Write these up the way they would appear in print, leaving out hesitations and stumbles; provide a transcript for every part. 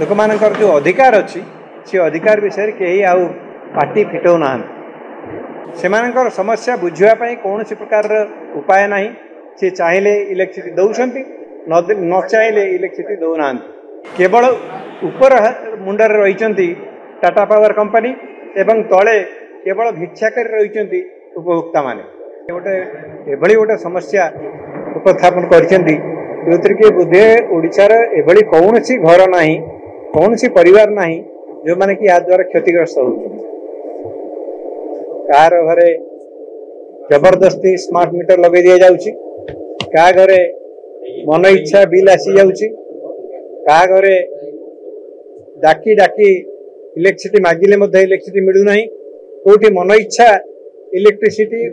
लोक मान जो अधिकार अच्छी से अधिकार विषय कहीं आउ पार्टी फिटौ ना से समस्या बुझापी कौन प्रकार उपाय ना सी चाहिए इलेक्ट्रिसिटी दौरान न चाहिए इलेक्ट्रिसिटी दौना केवल ऊपर मुंडर रही टाटा पावर कंपनी एवं तले केवल भिक्षाकारी रही उपभोक्ता मान गोटे एभली गोटे समस्या उपस्थापन कर बोधे ओडिशार एभली कौन घर ना कौन परिवार ना जो माने कि याद द्वारा क्षतिग्रस्त हो कार घरे जबरदस्ती स्मार्ट मीटर लगे दि जाउची का घरे मन इच्छा बिल आसी जाउची का घरे डाकी डाकी इलेक्ट्रिसिटी मागिले मध्य इलेक्ट्रिसिटी मिलू नहीं कोठी मन इच्छा इलेक्ट्रिसिटी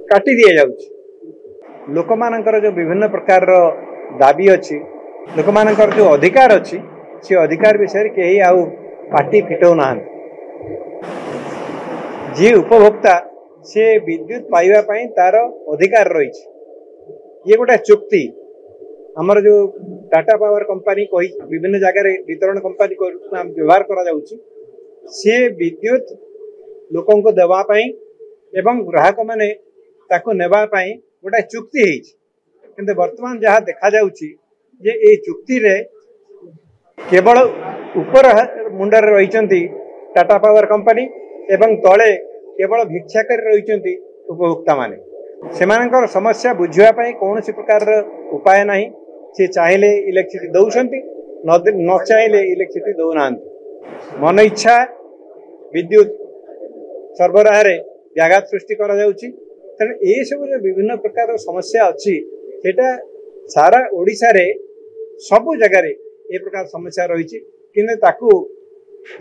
काटी दि जाउची लोक मानकर जो विभिन्न प्रकार दाबी अच्छी लोक मानकर जो अधिकार अच्छी से अधिकार विषय कहीं आउ पार्टी फिटौ ना जी उपभोक्ता से विद्युत पाइबा तार अधिकार रही ये गोटे चुक्ति आमर जो टाटा पावर कंपनी कही विभिन्न जगह वितरण कंपनी व्यवहार करा जाउची से विद्युत लोकों को देवाई एवं ग्राहक माने ताको नेबा पाई गोटे चुक्ति है वर्तमान जहाँ देखा जाउची जे ए चुक्ति रे केवल ऊपर मुंडर रही टाटा पावर कंपनी एवं तले केवल भिक्षाकारी रही उपभोक्ता मान से समस्या बुझापी कौन प्रकार उपाय ना सी चाहिए इलेक्ट्रिसिटी दौरान न चाहिए इलेक्ट्रिसिटी दौना मन इच्छा विद्युत सरबराह व्याघात सृष्टि करा जाउची तेणु ये सब जो विभिन्न प्रकार समस्या अच्छी सेटा सारा ओडिशा रे सबु जगार ए प्रकार समस्या रही कि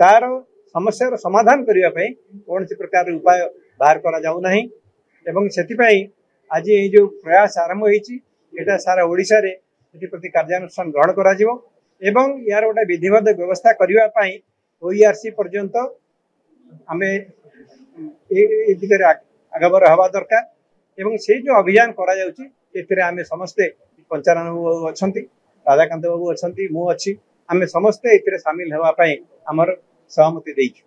तार समस्या समाधान करने कौन सी प्रकार उपाय बाहर करा जाऊ नहीं एवं से आज ये जो प्रयास आरंभ होता सारा ओडिशा रे प्रति कार्यानुष्ठान ग्रहण करा जिवो एवं यार गोटे विधिवत व्यवस्था करने ओईआरसी पर्यंत आम दिगरे आगबर हवा दरकार एवं से जो अभियान करा जाउची आमे समस्ते पंचानन बाबू अच्छा राधाकांत बाबू अच्छा मु अच्छी आमे समस्ते ए सामिल होगापाई आमर सहमति देइछु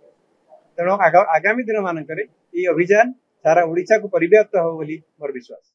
तेणु आगामी दिन मानक अभियान सारा ओडिशा को परिव्याप्त हो बोली मोर विश्वास।